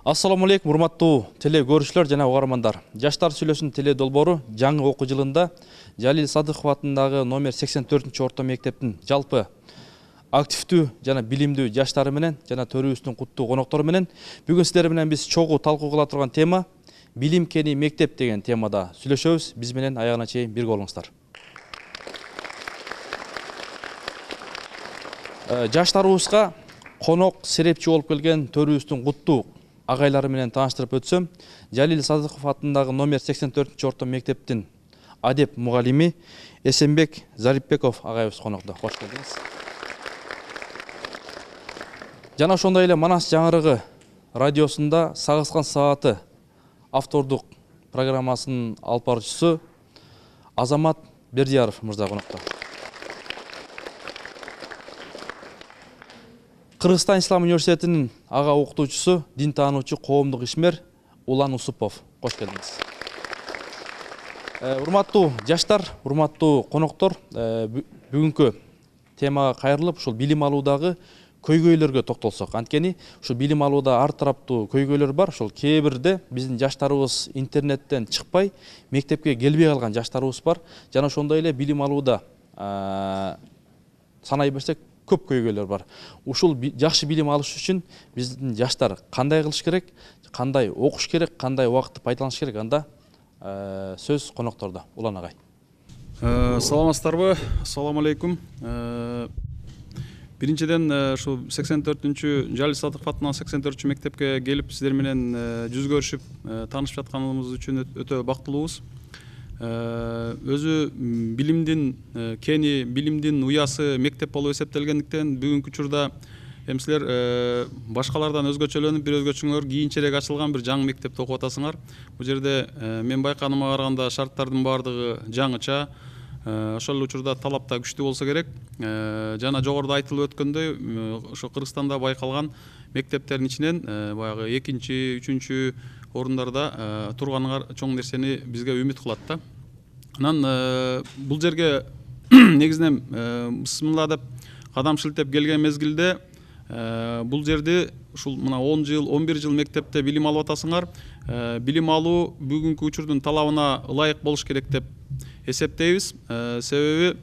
Ассаламу алейкум, урматтуу теле көрүүчүлөр жана угармандар. Жаштар сүйлөсүн теле долбоору жаңы окуу жылында Жалил Садыков атындагы номер 84-орто мектептин жалпы активдүү жана билимдүү жаштары менен жана төрүбүздүн куттуу коноктору менен бүгүн сиздер менен биз чогуу талкуу кыла турган тема билим кени мектеп деген темада сүйлөшөбүз. Биз менен аягына чейин бирге болуңуздар. Жаштарыбызга конок серепчи болуп келген төрүбүздүн куттуу агайлары менен тааныштырып өтсөм, Жалил Садыков атындагы номер 84-орто мектептин адеп мугалими Эсенбек Зарипбеков агайыбыз конокто. Кош келдиңиз. Жана ошондой эле Манас жаңырыгы радиосунда Сагыскан сааты автордук программасынын алып баруучусу Азамат Бердияров мырза конокто. Кыргызстан Ислам университетинин ага окутуучусу, дин таануучу, коомдук ишмер Улан Усупов. Кош келдиңиз. Урматтуу жаштар, урматтуу коноктор, бүгүнкү темага кайрылып, ушул билим алуудагы көйгөйлөргө токтолсок. Анткени ушул билим алууда ар тараптуу көйгөйлөр бар. Ушул кээ бирде биздин жаштарыбыз интернеттен чыкпай, мектепке келбей калган жаштарыбыз бар. Жана ошондой эле билим алууда санай берсек көп көйгөйлөр бар. Ушул жакшы билим алыш үчүн биздин жаштар кандай кылыш керек, кандай окуш керек, кандай убакытты пайдаланыш керек, анда сөз коноктордо. Улан агай. Саламатсыздарбы? Ассаламу алейкум. Биринчиден ушу 84-чү Жалил Садыков атындагы 84-чү мектепке келип сиздер менен жүз көрүшүп таанышып жатканыбыз үчүн өтө бактылуубуз. Өзү билимдин кени, билимдин уясы мектеп болуп эсептелгендиктен бүгүнкү учурда эми силер башкалардан өзгөчөлөнүп, бир өзгөчөңөр кийинчерээк ачылган бир жаңы мектепте окуп атасыңар. Бул жерде мен байканыма караганда шарттардын баардыгы жаңыча, ошол учурда талап да күчтүү болсо керек. Жана жогоруда айтылып өткөндөй, ошо Кыргызстанда байкалган мектептердин ичинен баягы 2-чи, 3-чү орундарда турганыңар чоң нерсени бизге үмүт кылат да. Анан бул жерге негизинен бисмилла деп кадам шилтеп келген мезгилде бул жерди ушул мына 10 жыл, 11 жыл мектепте билим алып атасыңар. Билим алуу бүгүнкү учурдун талабына ылайык болуш керек деп эсептейбиз. Себеби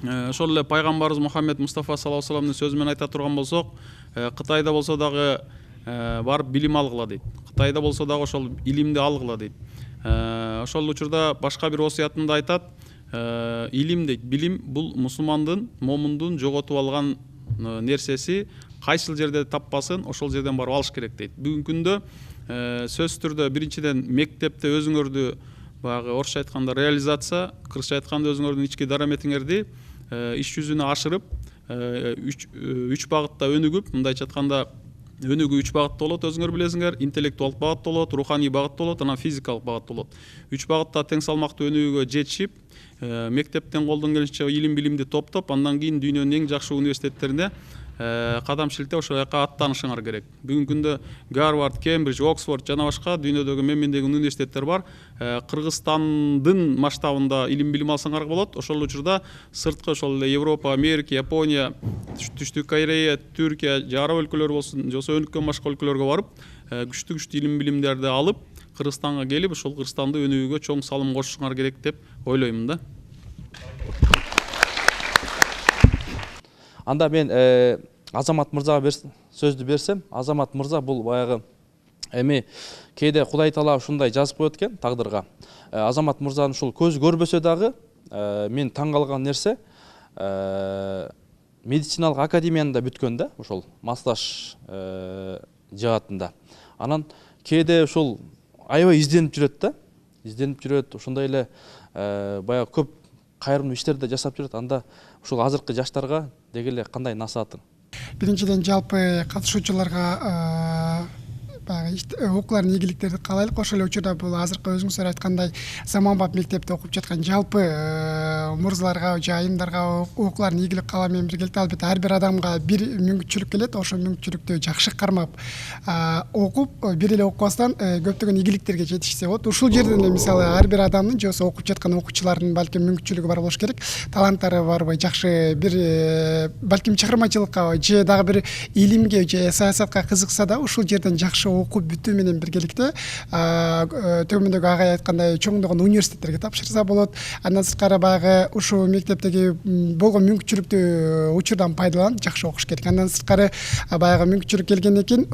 ошол эле пайгамбарыбыз Мухаммед Мустафа саллаллаху алейхи вассаламдын сөзү менен айта турган болсок, Кытайда болсо дагы барып билим алгыла дейт. Кытайда болсо дагы ошол илимди алгыла дейт. Ошол учурда башка бир осуятында айтат, илим дейт, билим бул мусулмандын, момундун жоготуп алган нерсеси, кайсыл жерде таппасын, ошол жерден барып алыш керек дейт. Бүгүнкү күндө сөзсүз түрдө биринчиден мектепте өзүңөрдү баягы орусча айтканда реализация, кыргызча айтканда өзүңөрдүн ички дараметиңерди иш жүзүнө ашырып, 3 багытта өнүгүп, мындайча айтканда өнүгүү 3 багытта болот, өзүңөр билесиңер, интеллектуалдык багытта болот, руханий багытта болот, анан физикалык багытта болот. 3 багытта тең салмактуу өнүгүүгө жетишип, мектептен колдон келишинче илим билимди топтоп, андан кийин дүйнөнүн ең жакшы университеттерине кадам шилтеп ошол жака аттанышыңар керек. Бүгүнкү күндө Гарвард, Кембридж, Оксфорд жана башка дүйнөдөгү мен-мендеген университеттер бар. Кыргызстандын масштабында илим билим алсаңар болот. Ошол учурда сырткы ошол эле Европа, Америка, Япония, Түштүк Корея, Түркия, араб өлкөлөрү болсун, жосо өнүккөн башка өлкөлөргө барып, күчтүү илим билимдерди алып, Кыргызстанга келип, ошол Кыргызстанды өнүгүүгө чоң салым кошушуңар керек деп ойлоймун да. Анда мен Азамат мырзага сөздү берсем, Азамат мырза бул баягы эми кээде Кудай таала ушундай жазып коет экен тагдырга. Азамат мырзанын ушул көз көрбөсө дагы мен таң калган нерсе медициналык академияны да бүткөн да, ошол массаж жаатында. Анан кээде ушул аябай изденип жүрөт да, ошондой эле баягы көп кайрымдуу иштерди жасап жүрөт. Анда ушул азыркы жаштарга деги эле кандай насаатың? Биринчиден жалпы катышуучуларга окуулардын ийгиликтерди каалайлык. Ошол эле учурда бул азыркы өзүңүздөр айткандай заманбап мектепте окуп жаткан жалпы мырзаларга же айымдарга окууларын ийгилик каалоо менен биргеликте албетте ар бир адамга бир мүмкүнчүлүк келет. Ошол мүмкүнчүлүктү жакшы кармап окуп, бир эле окубастан көптөгөн ийгиликтерге жетишсе болот. Ушул жерден эле мисалы ар бир адамдын же болбосо окуп жаткан окуучулардын балким мүмкүнчүлүгү бар болуш керек, таланттары барбы, жакшы бир балким чыгармачылыкка же дагы бир илимге же саясатка кызыкса да ушул жерден жакшы окуп бүтүү менен биргеликте төмөндөгү агай айткандай чоңдогон университеттерге тапшырса болот. Андан сырткары баягы ушул мектептеги болгон мүмкүнчүлүктү учурдан пайдаланып жакшы окуш керек. Андан сырткары баягы мүмкүнчүлүк келгенден кийин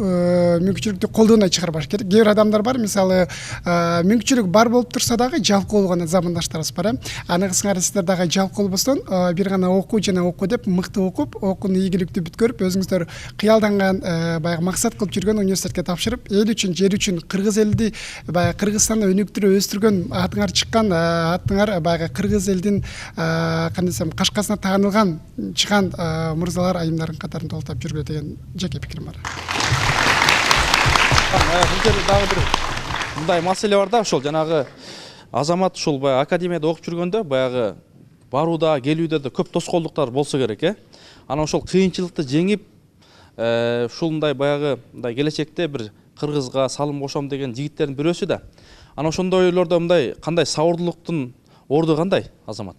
мүмкүнчүлүктү колдонбой чыгарбаш керек. Кээ бир адамдар бар, мисалы мүмкүнчүлүк бар болуп турса дагы жалкоо болгон замандаштарыбыз бар. Аны сыңары сиздер дагы жалкоо болбостон бир гана окуу жана окуу деп мыкты окуп, окууну ийгиликтүү бүткөрүп, өзүңүздөр кыялданган баягы максат кылып жүргөн университетке тапшырып, эл үчүн, жер үчүн, кыргыз элди баягы Кыргызстанда өнүктүрүп өстүргөн, атыңар чыккан, атыңар баягы кыргыз элдин кандай десем кашкасына таанылган чыган мырзалар, айымдардын катарын толуктап жүргүлө деген жеке пикирим бар. Бул жерде дагы бир мындай маселе бар да, ошол жанагы Азамат ушул баягы академияда окуп жүргөндө баягы барууда, келүүдө да көп тоскоолдуктар болсо керек, Анан ошол кыйынчылыкты жеңип, ушундай баягы мындай келечекте бир Кыргызга салым кошом деген жигиттердин бирөөсү да. Анан ошондойлордо мындай кандай сабырдуулуктун орду кандай, Азамат?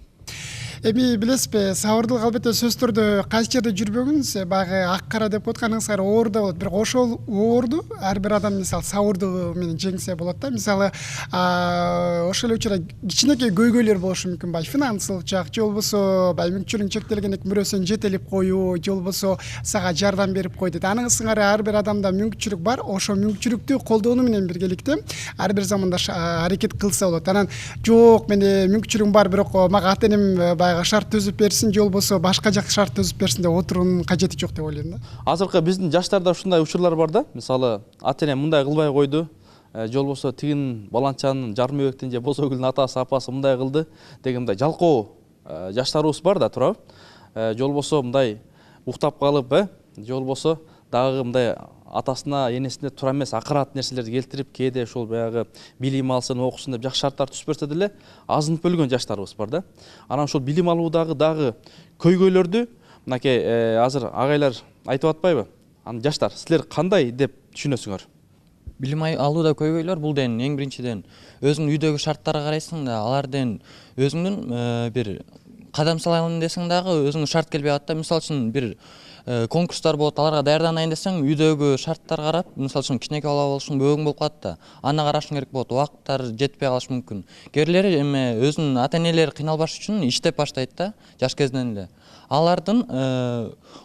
Эми билесизби, сабырдуулук албетте сөзсүз түрдө кайсы жерде жүрбөгүңүз, баягы ак кара деп котканыңыздар оор да болот. Бирок ошол оорду ар бир адам мисалы сабырдуу менен жеңсе болот да. Мисалы ошол эле учурда кичинекей көйгөйлөр болушу мүмкүн, баягы финансылык жак, же болбосо баягы мүмкүнчүлүгүң чектелгендек бирөөсүн жетелеп коюу, же болбосо сага жардам берип кой дейт. Анын сыңары ар бир адамда мүмкүнчүлүк бар. Ошол мүмкүнчүлүктү колдонуу менен биргеликте ар бир замандаш аракет кылса болот. Анан жок, менде мүмкүнчүлүгүм бар, бирок мага ата-энем шарт түзүп берсин, же болбосо башка жак шарт түзүп берсин деп отуруунун кажети жок деп ойлойм да. Азыркы биздин жаштарда ушундай учурлар бар да. Мисалы, ата-эне мындай кылбай койду, же болбосо тигин баланчанын Жармыбектин же Бозогүлдүн атасы, апасы мындай кылды деген мындай жалкоо жаштарыбыз бар да, туурабы? Же болбосо мындай уктап калып, же болбосо дагы мындай атасына, энесине туура эмес акырат нерселерди келтирип, кээде ошол баягы билим алсын, окусун деп жакшы шарттар түзүп берсе деле азынып өлгөн жаштарыбыз бар да. Анан ошол билим алуудагы дагы көйгөйлөрдү мынакей азыр агайлар айтып атпайбы? Аны жаштар, силер кандай деп түшүнөсүңөр? Билим алууда көйгөйлөр бул ден эң биринчиден өзүңдүн үйдөгү шарттарга карайсың да, алардын өзүңдүн бир кадам салайын десең дагы өзүңө шарт келбей калат да. Мисалы үчүн бир конкурстар болот, аларга даярданайын десең үйдөгү шарттарга карап, мисалы үчүн кичинекей бала болушуң бөгөң болуп калат да. Аны карашың керек болот, убакыттар жетпей калышы мүмкүн. Кээрлери эми өзүнүн ата-энелери кыйналбаш үчүн иштеп баштайт да, жаш кезинен эле. Алардын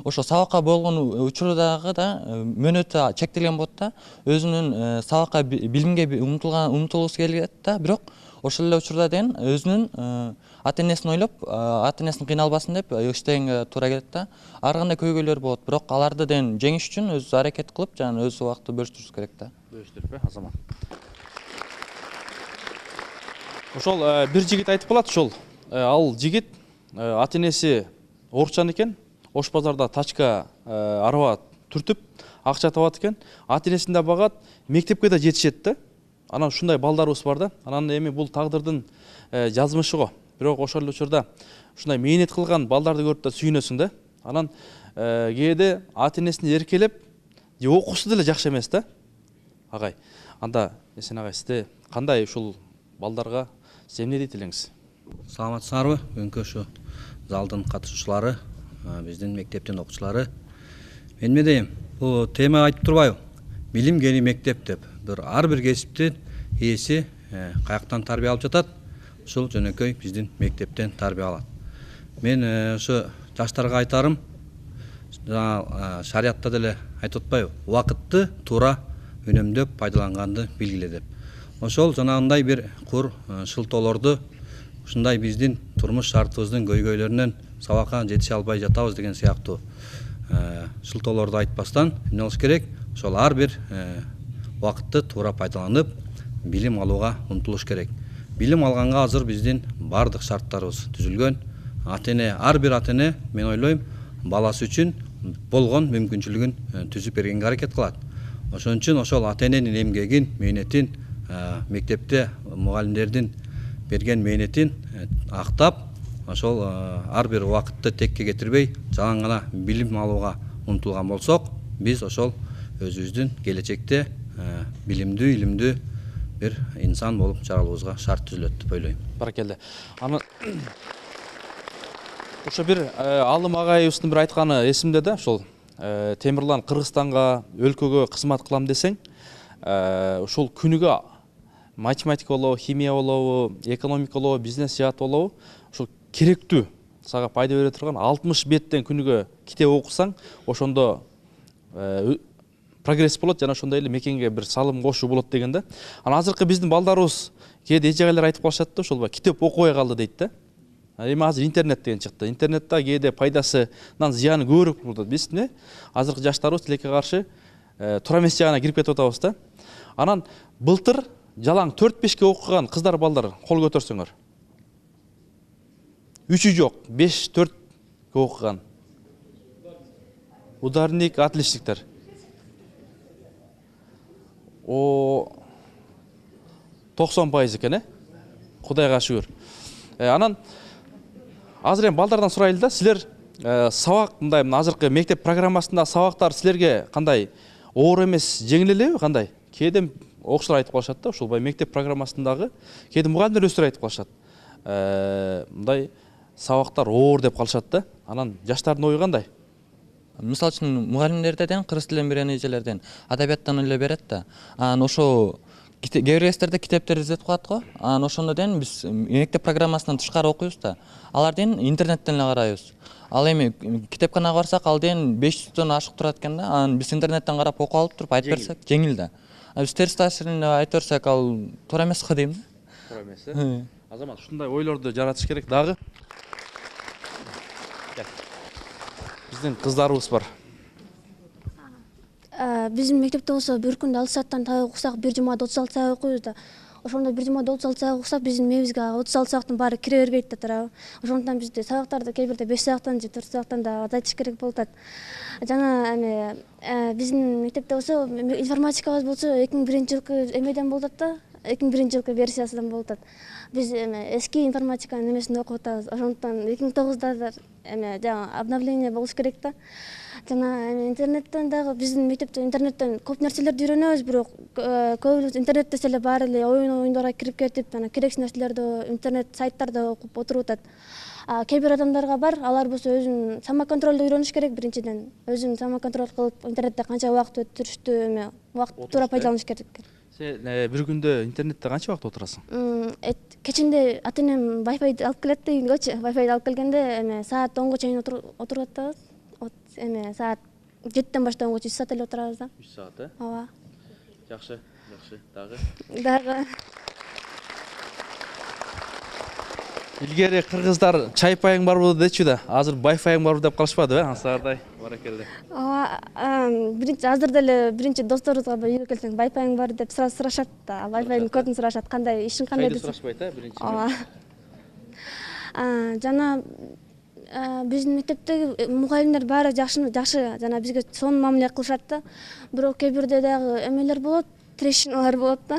ошо сабакка болгон учурдагы да мөөнөтү чектелген болот да. Өзүнүн сабакка, билимге умтулгусу келет да, бирок ошол эле учурда деген өзүнүн ата-энесин ойлоп, ата-энесин кыйналбасын деп иштегенге туура келет да. Ар кандай көйгөйлөр болот, бирок аларды деген жеңиш үчүн өзү аракет кылып, жана өз убакытты бөлүштүрүш керек да. Бөлүштүрүп, Азамат. Ошол бир жигит айтып калат, ошол ал жигит ата-энеси орусчан экен, Ош базарда тачка араба түртүп акча табат экен, ата-энесин да багат, мектепке да жетишет да. Анан ушундай балдарыбыз бар да. Анан эми бул тагдырдын жазмышы го. Бирок ошол эле учурда ушундай мээнет кылган балдарды көрүп да сүйүнөсүң да. Анан кээде ата-энесин эркелеп, же окуусу деле жакшы эмес да. Агай, анда Эсен агай, сизде кандай ушул балдарга сиз эмне дейт элеңиз? Саламатсыңарбы? Бүгүнкү ушу залдын катышуучулары, биздин мектептин окуучулары. Мен эмне дейм? Бул тема айтып турбайбы? Билим кени мектеп деп. Ар бир кесиптин ээси каяктан тарбия алып жатат? Ушул жөнөкөй биздин мектептен тарбия алат. Мен ошо жаштарга айтарым, шариятта деле айтып атпайбы? Убакытты туура үнөмдөп пайдаланганды билгиле деп. Ошол жанагындай бир кур шылтоолорду ушундай биздин турмуш шартыбыздын көйгөйлөрүнөн сабакка жетише албай жатабыз деген сыяктуу шылтоолорду айтпастан эмне болуш керек? Ошол ар бир убакытты туура пайдаланып, билим алууга умтулуш керек. Билим алганга азыр биздин бардык шарттарыбыз түзүлгөн. Ата-эне, ар бир ата-эне, мен ойлойм, баласы үчүн болгон мүмкүнчүлүгүн түзүп бергенге аракет кылат. Ошон үчүн ошол ата-эненин эмгегин, мээнетин, мектепте мугалимдердин берген мээнетин актап, ошол ар бир убакытты текке кетирбей жалаң гана билим алууга умтулган болсок, биз ошол өзүбүздүн келечекте билимдүү, илимдүү бир инсан болуп чыгалуубузга шарт түзүлөт деп ойлойм. Баракелде. Аны ошо бир Алым агайыбыздын бир айтканы эсимде да, ошол Темирлан Кыргызстанга, өлкөгө кызмат кылам десең, ошол күнүгө математика болобу, химия болобу, экономика болобу, бизнес жаат болобу, ошол керектүү сага пайда бере турган 60 беттен күнүгө китеп окусаң, ошондо прогресс болот жана ошондой эле мекенге бир салым кошуу болот деген да. Анан азыркы биздин балдарыбыз кээде эжегелер айтып калышат да, ошол китеп окубай калды дейт да. Эми азыр интернет деген чыкты. Интернетте кээде пайдасынан зыяны көбүрөөк болот. Биз азыркы жаштарыбыз тилекке каршы туура эмес жагына кирип кетип атабыз да. Анан былтыр жалаң 4-5ке окуган кыздар балдар кол көтөрсөңөр. 3-ü жок, 5-4 окуган. Ударник, отличниктер. О 90% экен, Кудайга шүгүр. Анан азыр эми балдардан сурайлы да, силер сабак мындай азыркы мектеп программасында сабактар силерге кандай оор эмес, жеңил элеби, кандай? Кээде окуучулар айтып калышат да, ушул мектеп программасындагы кээде мугалимдер өздөрү айтып калышат. Мындай сабактар оор деп калышат да. Анан жаштардын ою кандай? Мисалы үчүн мугалимдерден, кыргыз тилин берген эжелерден адабияттан эле берет да. Анан ошо кээ бир кездерде китептер издетип калат го. Анан ошондон биз мектеп программасынан тышкары окуйбуз да. Алардын интернеттен эле карайбыз. Ал эми китепканага барсак ал ден 500дөн ашык турат экен да. Анан биз интернеттен карап окуп алып туруп айтып берсек, жеңил да. Биз терс таасирин айтып берсек, ал туура эмес го дейм да. Туура эмес, Азамат, ушундай ойлорду жаратыш керек дагы. Биздин кыздарыбыз бар. Биздин мектепте болсо бир күндө 6 сааттан таа окусак, бир жумада 36 саат окуйбуз да. Ошондо бир жумада 36 саат окусак, биздин мээбизге 36 сааттын баары кире бербейт да туурабы. Ошондуктан бизде сабактарды кээ бирде 5 сааттан же 4 сааттан да азайтыш керек болуп атат. Жана эми биздин мектепте болсо информатикабыз болсо 2001-жылкы эмеден болуп атат да, 2001-жылкы версиясынан болуп атат. Биз эми эски информатиканын немесинде окуп атабыз. Ошондуктан 2009да эми жаңы обновление болуш керек да. Жана интернеттен дагы биздин мектепте интернеттен көп нерселерди үйрөнөбүз, бирок көбүбүз интернетте эле баары эле оюндарга кирип кетип, анан керексиз нерселерди интернет сайттарда окуп отуруп атат. Кээ бир адамдарга бар, алар болсо өзүн самоконтролду үйрөнүш керек биринчиден. Өзүн самоконтроль кылып, интернетте канча убакыт өткөрүштү, эми убакытты туура пайдаланыш керек. Сен бир күндө интернетте канча убакыт отурасың? Кечинде ата-энем Wi-Fi алып келет да, үйгөчү. Wi-Fi алып келгенде эми саат 10го чейин отуруп атабыз. Эми саат 7ден баштап 3 саат эле отурабыз да. 3 саат, Ооба. Жакшы. Дагы. Илгери кыргыздар чай пайың барбы дечү да, азыр Wi-Fi'ң барбы деп калышпадыбы, Ансардай? Баракелде. Ооба, биринчи азыр деле биринчи досторубузга үйгө келсең Wi-Fi'ң бар деп сурашат да. Wi-Fi'нын кодун сурашат, кандай ишин кандай деп сурашпайт, биринчи. Ооба. Жана биздин мектептеги мугалимдер баары жакшы, жана бизге сонун мамиле кылышат да. Бирок кээ бирде дагы эмелер болот, трешиналар болот да.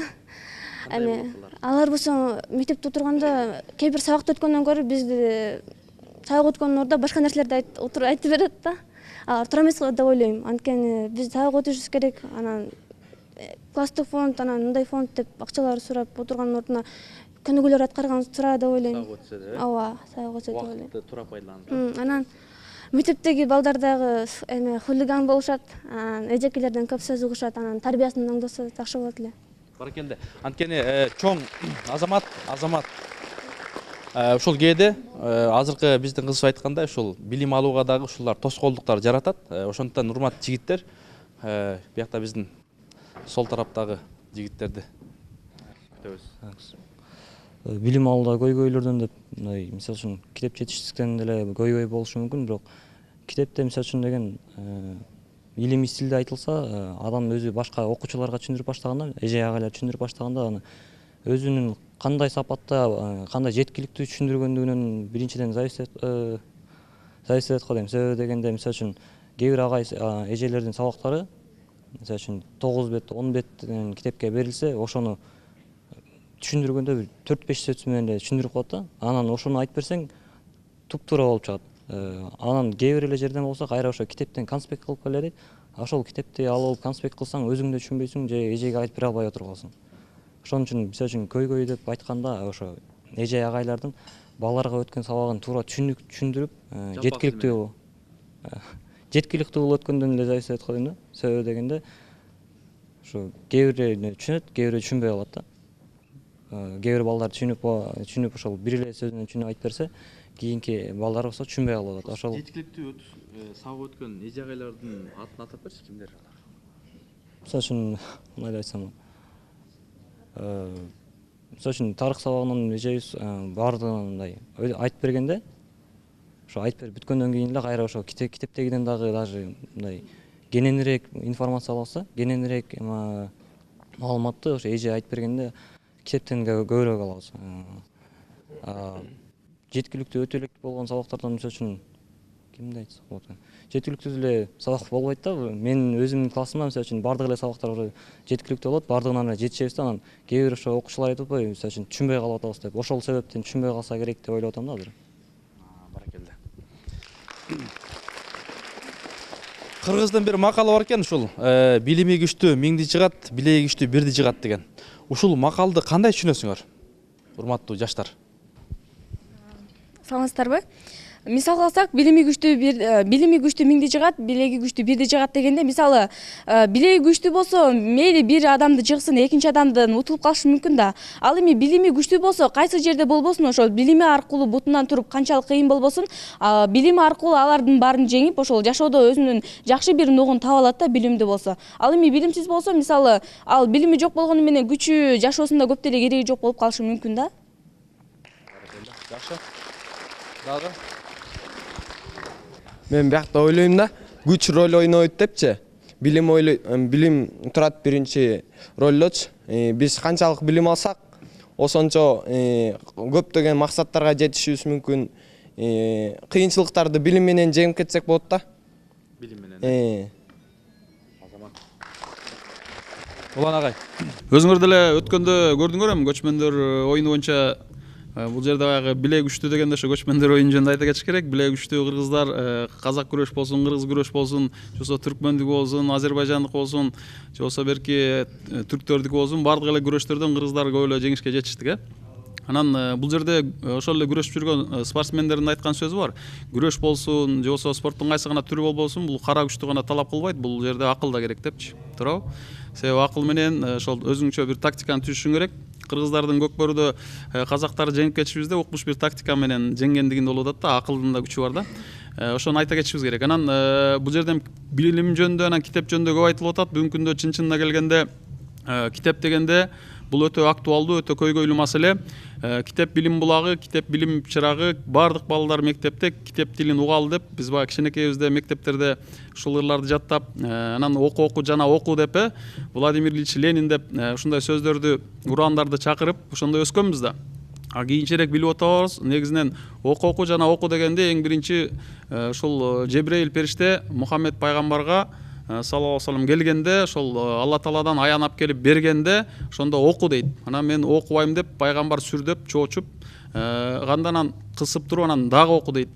Эми алар болсо мектепте отурганда кээ бир сабакты өткөндөн көрө бизди сабак өткөнүн ордуна башка нерселерди айтып берет да. Алар туура эмес деп ойлойм. Анткени биз сабак өтүшүбүз керек. Анан класстык фонд, анан мындай фонд деп акчалар сурап отурганын ордуна көнүгүүлөр аткарган туура деп ойлойм. Сабак өтсө деп, Ооба, сабак өтсө деп ойлойм. Убакытты туура пайдаланып. Анан мектептеги балдар дагы хулиган болушат, эжекелерден көп сөз угушат, анан тарбиясын оңдосо жакшы болот эле. Баракелде. Анткени чоң Азамат ушул кээде азыркы биздин кыз айткандай ушул билим алууга дагы ушулар тоскоолдуктар жаратат. Ошондуктан урматтуу жигиттер, биякта биздин сол тараптагы жигиттерди күтөбүз. Билим алууда көйгөйлөрдөн деп, мисалы үчүн китеп жетишсиздиктен деле көйгөй болушу мүмкүн, бирок китепте мисалы үчүн деген илимий стилде айтылса, адам өзү башка окуучуларга түшүндүрүп баштаганда, эже агайлар түшүндүрүп баштаганда, аны өзүнүн кандай сапатта, кандай жеткиликтүү түшүндүргөндүгүнөн биринчиден зависит этет го дейм. Себеби дегенде, мисалы үчүн кээ бир агай эжелердин сабактары, мисалы үчүн 9 бет, 10 бет китепке берилсе, ошону түшүндүргөндө 4-5 сөз менен эле түшүндүрүп коет да. Анан ошону айтып берсең, туп-туура болуп чыгат. Анан кээ бир эле жерден болсо кайра ошо китептен конспект кылып келе дейт. Ошол китепти алып алып конспект кылсаң өзүң да түшүнбөйсүң же эжеге айтып бере албай отуруп каласың. Ошон үчүн мисалы үчүн көйгөй деп айтканда ошо эже агайлардын балдарга өткөн сабагын туура түшүндүрүп жеткиликтүү болуп өткөндөн эле зависит этип коет да. Себеби дегенде ошо кээ бирөө түшүнөт, кээ бирөө түшүнбөй калат да. Кээ бир балдар түшүнүп ошол бир эле сөзүнөн түшүнүп айтып берсе, кийинки балдар болсо түшүнбөй калып атат. Ошол жеткиликтүү сабак өткөн эже агайлардын атын атап берчи, кимдер алар? мисалы үчүн мындай деп айтсам, мисалы үчүн тарых сабагынан эжебиз баардыгын мындай айтып бергенде, ошо айтып берип бүткөндөн кийин эле кайра ошо китептегиден дагы даже мындай кененирээк информация алса, кененирээк маалыматты ошо эже айтып бергенде китептен көбүрөөк алабыз. Жеткиликтүү өтө элек болгон сабактардан мисалы үчүн кимди айтсак болот? Жеткиликтүү эле сабак болбойт да. Менин өзүмдүн классымда мисалы үчүн баардык эле сабактар жеткиликтүү болот, баардыгына эле жетишебиз да. Анан кээ бир ошо окуучулар айтып атпайбы, мисалы үчүн түшүнбөй калып атабыз деп. Ошол себептен түшүнбөй калса керек деп ойлоп атам да азыр. Баракелде. Кыргыздан бир макалы бар экен, ушул билими күчтүү миңди жыгат, билеги күчтүү бирди жыгат деген. Ушул макалды кандай түшүнөсүңөр, урматтуу жаштар? Саламатсыздарбы? Мисал алсак, билими күчтүү миңди жыгат, билеги күчтүү бирди жыгат дегенде, мисалы, билеги күчтүү болсо, мейли бир адамды жыгсын, экинчи адамдын утулуп калышы мүмкүн да. Ал эми билими күчтүү болсо, кайсы жерде болбосун, ошол билими аркылуу бутунан туруп канчалык кыйын болбосун, билими аркылуу алардын баарын жеңип, ошол жашоодо өзүнүн жакшы бир ногун таба алат да, билимдүү болсо. Ал эми билимсиз болсо, мисалы, ал билими жок болгону менен күчү жашоосунда көп деле кереги жок болуп калышы мүмкүн да. Жакшы. Дагы? Мен биякта ойлойм да, күч роль ойнойт депчи. Билим турат биринчи ролдочу. Биз канчалык билим алсак, ошончо көптөгөн максаттарга жетишибиз мүмкүн. Кыйынчылыктарды билим менен жеңип кетсек болот да. Билим менен. Улан агай. Өзүңөр деле өткөндө көрдүңөр эми көчмөндөр оюну боюнча бул жерде баягы билеги күчтүү дегенде ошо көчмөндөр оюну жөнүндө айта кетиш керек. Билеги күчтүү кыргыздар казак күрөш болсун, кыргыз күрөш болсун, же болбосо түркмөндүк болсун, азербайжандык болсун, же болбосо берки түрктөрдүк болсун, баардык эле күрөштөрдөн кыргыздар көп эле жеңишке жетиштик. Анан бул жерде ошол эле күрөшүп жүргөн спортсмендердин айткан сөзү бар. Күрөш болсун, же болбосо спорттун кайсы гана түрү болбосун, бул кара күчтү гана талап кылбайт, бул жерде акыл да керек депчи. Туурабы? Себеби акыл менен ошол өзүңчө бир тактиканы түзүшүң керек. Кыргыздардын көкбөрүдө казактарды жеңип кетишибизде укмуш бир тактика менен жеңгендигинде болуп атат да, акылдын да күчү бар да. Ошону айта кетишибиз керек. Анан бул жерден билим жөнүндө, анан китеп жөнүндө көп айтылып атат. Бүгүнкү күндө чын-чынына келгенде китеп дегенде бул өтө актуалдуу, өтө көйгөйлүү маселе. Китеп билим булагы, китеп билим чырагы, баардык балдар мектепте китеп тилин угалы деп биз баягы кичинекейибизде мектептерде ушул ырларды жаттап, анан оку жана оку деп Владимир Ильич Ленин деп ушундай сөздөрдү, урандарды чакырып ошондой өскөнбүз да. Кийинчерээк билип отурабыз, негизинен оку жана оку дегенде эң биринчи ушул Жебрейил периште Мухаммед пайгамбарга саллаллаху алейхи вассалам келгенде, ошол Алла Тааладан аянап келип бергенде, ошондо оку дейт. Анан мен окубайм деп пайгамбар сүрдөп, чоочуп, канданан кысып туруп анан дагы оку дейт.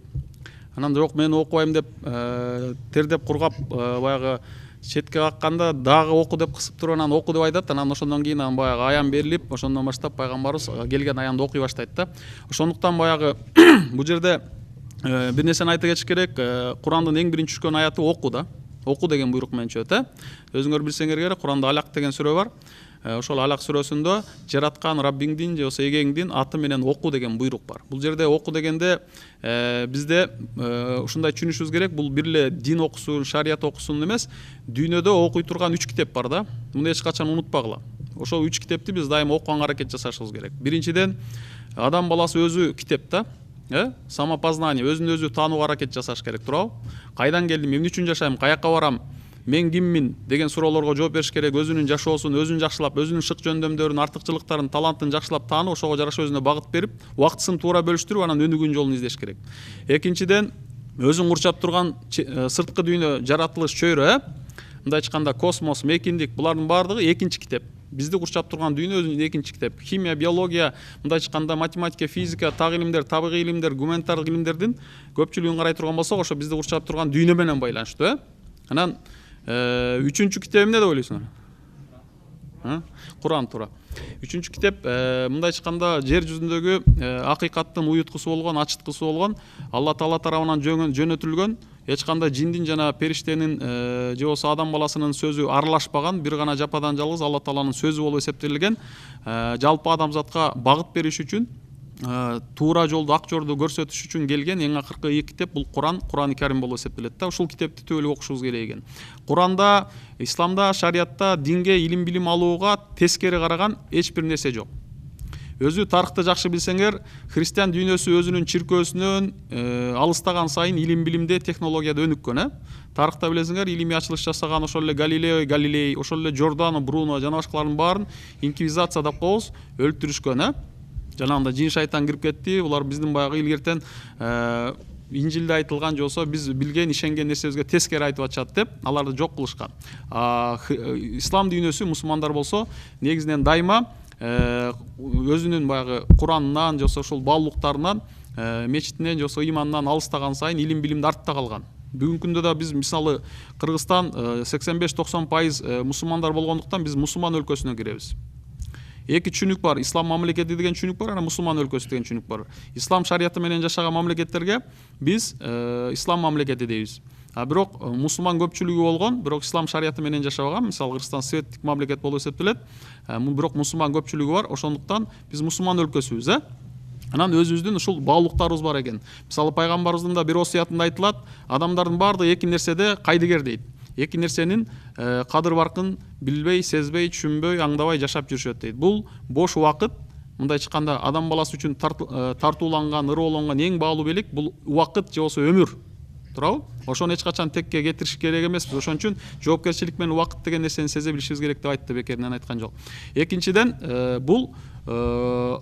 Анан жок мен окубайм деп тердеп кургап баягы четке какканда дагы оку деп кысып туруп анан оку деп айтат. Анан ошондон кийин баягы аян берилип, ошондон баштап пайгамбарыбыз келген аянды окуй баштайт да. Ошондуктан баягы бул жерде бир нерсени айта кетиш керек. Курандын эң биринчи түшкөн аяты оку да. Оку деген буйрук менен чыгат. Өзүңөр билсеңер керек, Куранда Алак деген сүрө бар. Ошол Алак сүрөсүндө жараткан Раббиңдин же болбосо эгеңдин аты менен оку деген буйрук бар. Бул жерде оку дегенде бизде ушундай түшүнүшүбүз керек. Бул бир эле дин окусун, шарият окусун эмес, дүйнөдө окуй турган 3 китеп бар да. Муну эч качан унутпагыла. Ошол 3 китепти биз дайыма окуганга аракет жасашыбыз керек. Биринчиден, адам баласы өзү китеп да. Самопознание, өзүн өзү таанууга аракет жасаш керек, туурабы? Кайдан келдим, эмне үчүн жашайм, каяка барам, мен киммин деген суроолорго жооп бериш керек. Өзүнүн жашоосун өзүн жакшылап, өзүнүн шык жөндөмдөрүн, артыкчылыктарын, талантын жакшылап таанып, ошого жараша өзүнө багыт берип, убактысын туура бөлүштүрүп, анан өнүгүүнүн жолун издеш керек. Экинчиден, өзүн курчап турган сырткы дүйнө, жаратылыш, чөйрө, мындай айтканда космос, мейкиндик, булардын баардыгы экинчи китеп. бизди курчап турган дүйнө өзүнүн экинчи китеп. Химия, биология, мындай айтканда математика, физика, так илимдер, табигый илимдер, гуманитардык илимдердин көпчүлүгүн карай турган болсок, ошо бизди курчап турган дүйнө менен байланыштуу, Анан үчүнчү китеп эмне деп ойлойсуңар? Куран, туура. Үчүнчү китеп мындай айтканда жер жүзүндөгү акыйкаттын уюткусу болгон, ачыткысы болгон, Алла Таала тарабынан жөнөтүлгөн, эч кандай жиндин жана периштенин же болбосо адам баласынын сөзү аралашпаган, бир гана жападан жалгыз Алла Тааланын сөзү болуп эсептелген, жалпы адамзатка багыт бериш үчүн, туура жолду, ак жолду көрсөтүш үчүн келген эң акыркы 2 китеп бул Куран-ы Карим болуп эсептелет да. Ушул китепти түбөлүк окушубуз керек экен. Куранда, исламда, шариятта динге, илим билим алууга тескери караган эч бир нерсе жок. Өзү тарыхты жакшы билсеңер, христиан дүйнөсү өзүнүн чиркөөсүнөн алыстаган сайын илим билимде, технологияда өнүккөн, Тарыхта билесиңер, илимий ачылыш жасаган ошол эле Галилео Галилей, ошол эле Джордано Бруно жана башкалардын баарын инквизиция деп коебуз, өлтүрүшкөн, Жанагында жин шайтан кирип кетти, булар биздин баягы илгертен Инжилде айтылган же болсо биз билген, ишенген нерсебизге тескери айтып атышат деп, аларды жок кылышкан. Ислам дүйнөсү, мусулмандар болсо, негизинен дайыма өзүнүн баягы Куранынан же болсо ошол баалуулуктарынан, мечитинен же болсо иманынан алыстаган сайын илим билимде артта калган. Бүгүнкү күндө да биз мисалы Кыргызстан 85-90% мусулмандар болгондуктан биз мусулман өлкөсүнө киребиз. Эки түшүнүк бар, ислам мамлекети деген түшүнүк бар, анан мусулман өлкөсү деген түшүнүк бар. Ислам шарияты менен жашаган мамлекеттерге биз ислам мамлекети дейбиз. Бирок мусулман көпчүлүгү болгон, бирок ислам шарияты менен жашабаган, мисалы Кыргызстан светтик мамлекет болуп эсептелет. Бирок мусулман көпчүлүгү бар, ошондуктан биз мусулман өлкөсүбүз, Анан өзүбүздүн ушул баалуулуктарыбыз бар экен. Мисалы пайгамбарыбыздын да бир осуятында айтылат, адамдардын баардыгы эки нерседе кайдыгер дейт. Эки нерсенин кадыр баркын билбей, сезбей, түшүнбөй, аңдабай жашап жүрүшөт дейт. Бул бош убакыт, мындай айтканда адам баласы үчүн тартууланган, ырыолонгон эң баалуу белек бул убакыт же болсо өмүр. Туурабы? Ошону эч качан текке кетириш керек эмеспиз. Ошон үчүн жоопкерчилик менен убакыт деген нерсени сезе билишибиз керек деп айтты, бекеринен айткан жок. Экинчиден, бул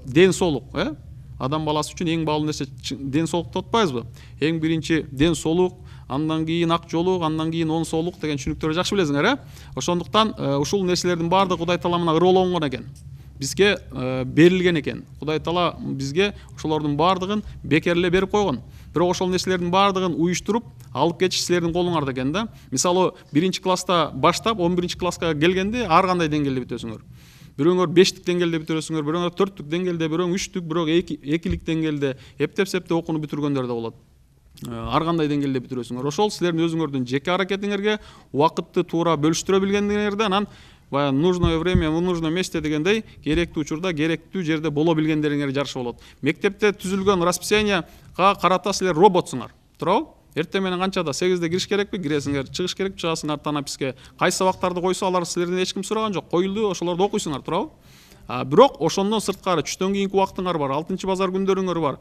ден соолук, Адам баласы үчүн эң баалуу нерсе ден соолукту атпайбызбы? Эң биринчи ден соолук, андан кийин ак жоолук, андан кийин он соолук деген түшүнүктөрдү жакшы билесиңер, Ошондуктан ушул нерселердин баардыгы Кудай Таала менен ырыолонгон экен. Бизге берилген экен. Кудай Таала бизге ошолордун баардыгын бекерле берип койгон. Бирок ошол нерселердин баардыгын уюштуруп, алып кетиш силердин колуңарда экен да. Мисалы, 1-класста баштап 11-класска келгенде ар кандай деңгээлде бүтөсүңөр. Бирөөңөр 5-тик деңгээлде бүтүрөсүңөр, бирөөңөр 4-тик деңгээлде, бирөөң 3-тик, бирөө 2-лик деңгээлде, эптеп-септеп окууну бүтүргөндөр да болот. Ар кандай деңгээлде бүтүрөсүңөр. Ошол силердин өзүңөрдүн жеке аракетиңерге убакытты туура бөлүштүрө билгендиңерде, анан баягы нужное время в нужном месте дегендей, керектүү учурда, керектүү жерде боло билгендериңер жарыша болот. Мектепте түзүлгөн расписанияга карата силер роботсуңар. Туурабы? Эртең менен канчада 8-де кириш керекпи, киресиңер, чыгыш керек, чыгасыңар танаписке. Кайсы сабактарды койсо, алар силерден эч ким сураган жок. Коюлду, ошолорду окуйсуңар, туурабы? Бирок ошондон сырткары түштөн кийинки убактыңар бар, 6-базар күндөрүңөр бар,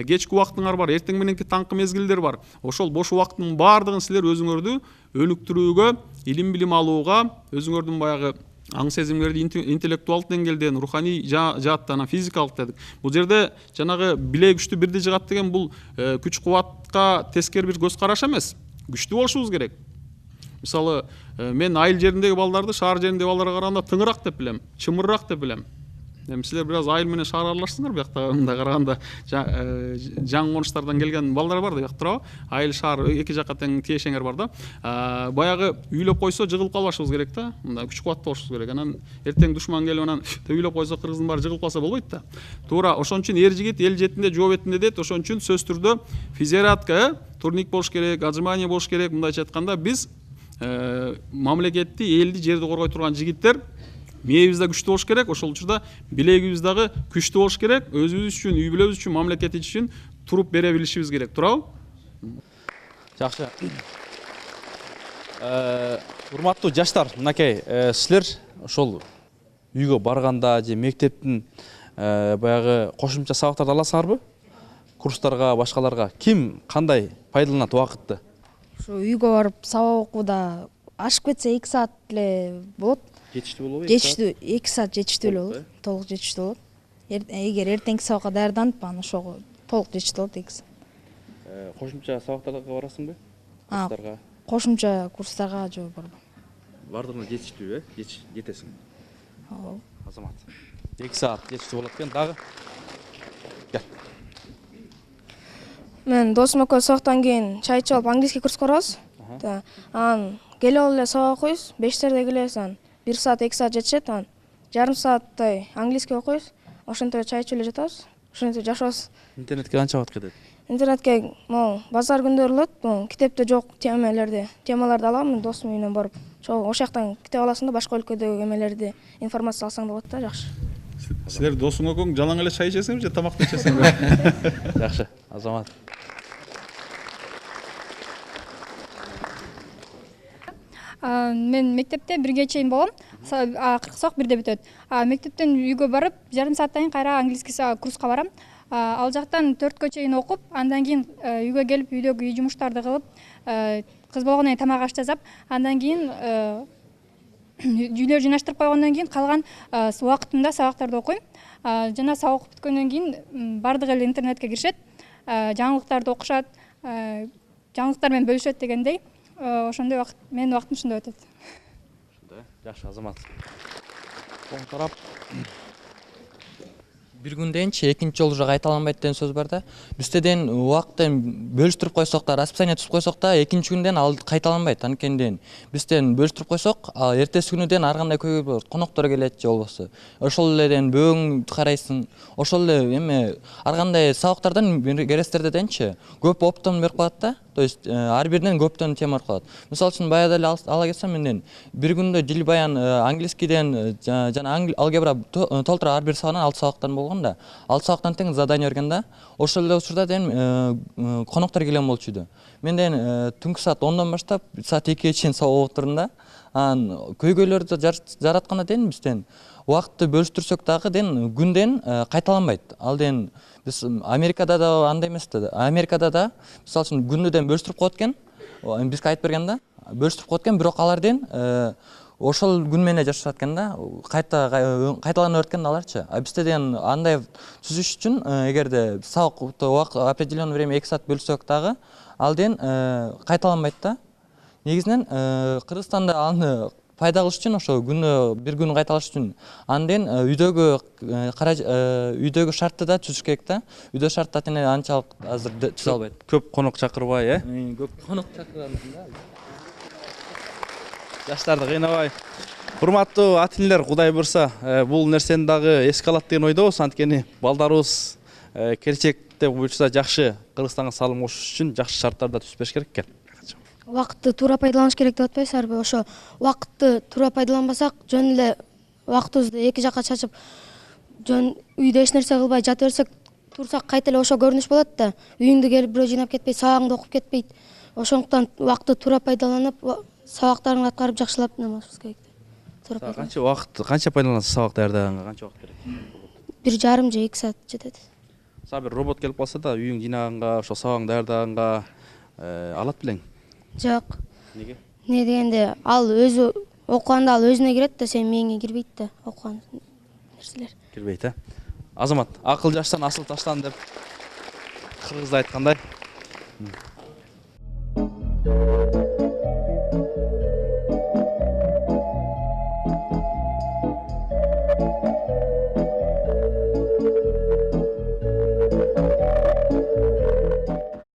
кечки убактыңар бар, эртең мененки таңкы мезгилдер бар. Ошол бош убактын баардыгын силер өзүңөрдү өнүктүрүүгө, илим билим алууга, өзүңөрдүн баягы аң сезимдерди интеллектуалдык деңгээлден, руханий жааттан, физикалык дедик. Бул жерде жанагы биле күчтү бирди жыгат деген бул күч кубатка тескери бир көз караш эмес. Күчтүү болушубуз керек. Мисалы, мен айыл жериндеги балдарды шаар жериндеги балдарга караганда тыңыраак деп билем, чымырыраак деп билем. Силер бир аз айыл менен шаар аралашсыңар, биякта мындай караганда жаңы конуштардан келген балдар бар да, бияк туурабы? Айыл шаар эки жакка тең тиешеңер бар да. Баягы үйлөп койсо жыгылып калбашыбыз керек да. Мындай күч кубаттуу болушубуз керек. Анан эртең душман келип анан үйлөп койсо кыргыздын баары жыгылып калса болбойт да. Туура, ошон үчүн эр жигит эл жетинде, жоо бетинде дейт. Ошон үчүн сөз түрдө физиоратка, турник болуш керек, отжимание болуш керек. Мындайча айтканда биз мамлекетти, элди, жерди коргой турган жигиттер мээбиз да күчтүү болуш керек, ошол учурда билегибиз дагы күчтүү болуш керек, өзүбүз үчүн, үй бүлөбүз үчүн, мамлекетибиз үчүн туруп бере билишибиз керек, туурабы? Жакшы. Урматтуу жаштар, мынакей, силер ошол үйгө барганда же мектептин баягы кошумча сабактарды аласыңарбы? Курстарга, башкаларга ким кандай пайдаланат убакытты? Ошо үйгө барып сабак окууда ашып кетсе 2 саат эле болот. Жетиштүү болобу? Жетиштүү, 2 саат жетиштүү эле болот. Толук жетиштүү болот. Эгер эртеңки сабакка даярданып, анан ошого толук жетиштүү болот 2 саат. Кошумча сабактарга барасыңбы? Курстарга? Кошумча курстарга жок барбайм. Бардыгына жетиштүү, жетесиң. Азамат. 2 саат жетиштүү болот экен. Дагы кел. Мен досум экөөбүз сабактан кийин чай ичип алып английский курска барабыз. Анан келип алып эле сабак окуйбуз. 5-терде келебиз, анан 1 саат 2 саат жетишет, анан жарым сааттай английский окуйбуз. Ошентип чай ичип эле жатабыз. Ошентип жашабыз. Интернетке канча убакыт кетет? Интернетке могу базар күндөрү болот. Могу китепте жок темаларды алам, мен досумдун үйүнөн барып. Ошол жактан китеп аласың да башка өлкөдөгү эмелерди информация алсаң да болот да, жакшы. Силер досуң экөөң жалаң эле чай ичесиңби же тамакты ичесиңби? Жакшы, Азамат. Мен мектепте 1ге чейин болом. 40 саак 1де бүтөт. Мектептен үйгө барып, жарым сааттан кийин кайра английский курска барам. Ал жактан 4кө чейин окуп, андан кийин үйгө келип үйдөгү үй жумуштарды кылып, кыз болгондон кийин тамак аш жасап, андан кийин үйлөр жыйнаштырып койгондон кийин калган убакытымда сабактарды окуйм. Жана сабак окуп бүткөндөн кийин бардыгы эле интернетке киришет, жаңылыктарды окушат, жаңылыктар менен бөлүшөт дегендей. Ошондой менин убактым ушундай өтөт. Жакшы, Азамат. Оң тарап. Бир күнденчи экинчи жолу уже кайталанбайт деген сөз бар да. Бизден убакытты бөлүштүрүп койсок да, расписание түзүп койсок да, экинчи күндөн ал кайталанбайт. Анткенден бизден бөлүштүрүп койсок, эртеси күнүдөн ар кандай көйгөй коноктор келет же болбосо. Ошол эледен бөөң карайсың. Ошол эле эме ар кандай сабактардан керестерденчи көп оптом берип коет да. То есть ар биринен көптөн тема калат. Мисалы үчүн баягы эле ала кетсем, менден бир күндө дил баян английскийден жана алгебра толтура ар бир сабактан 6 сабактан болгон да. 6 сабактан тең задание берген да. Ошол эле учурда ден коноктор келген болчу үйдө. Менден түнкү саат 10дон баштап саат 2ге чейин сабак отурдум да. Анан көйгөйлөрдү жаратканда ден бизден убакытты бөлүштүрсөк дагы ден күндөн кайталанбайт. Ал ден биз Америкада да андай эмес да. Америкада да мисалы үчүн күндүдөн бөлүштүрүп коет экен. Бизге айтып берген да. Бөлүштүрүп коет экен, бирок алар ден ошол күн менен жашашат экен да. Кайталанып өткөн аларчы. Бизде ден андай түзүш үчүн эгерде сабак определенный время 2 саат бөлсөк дагы ал ден кайталанбайт да. Негизинен Кыргызстанда аны пайда кылыш үчүн ошо бир күн кайталаш үчүн анден үйдөгү шартты да түзүш керек да. Үйдө шарттар тене анчалык азыр түзө албайт. Көп конок чакырбай, Көп конок чакырган да. Жаштарды кыйнабай. Урматтуу ата-энелер, Кудай буйрса, бул нерсени дагы эске алат деген ойдобуз. Анткени балдарыбыз келечекте буюрса жакшы Кыргызстанга салым кошуш үчүн жакшы шарттарда түзүп бериш керек экен. Убакытты туура пайдаланыш керек деп атпайсызарбы? Ошо убакытты туура пайдаланбасак, жөн эле убактыбызды эки жакка чачып, жөн үйдө эч нерсе кылбай жата берсек, турсак кайта эле ошо көрүнүш болот да. Үйүңдү келип бирөө жыйнап кетпейт, сабагыңды окуп кетпейт. Ошондуктан убакытты туура пайдаланып, сабактарыңды аткарып жакшылап намазыбыз керек. Канча убакыт, канча пайдаланасыз сабак даярдаганга? Канча убакыт керек? 1,5 же 2 саат жетет. Бир робот келип калса да, үйүң жыйнаганга, ошо сабагыңды даярдаганга алат белең? Жок. Неге? Не дегенде, ал өзү окуганда ал өзүнө кирет да, сенин мээңе кирбейт да, окуган нерселер. Кирбейт, Азамат, акыл жаштан асыл таштан деп кыргызда айткандай.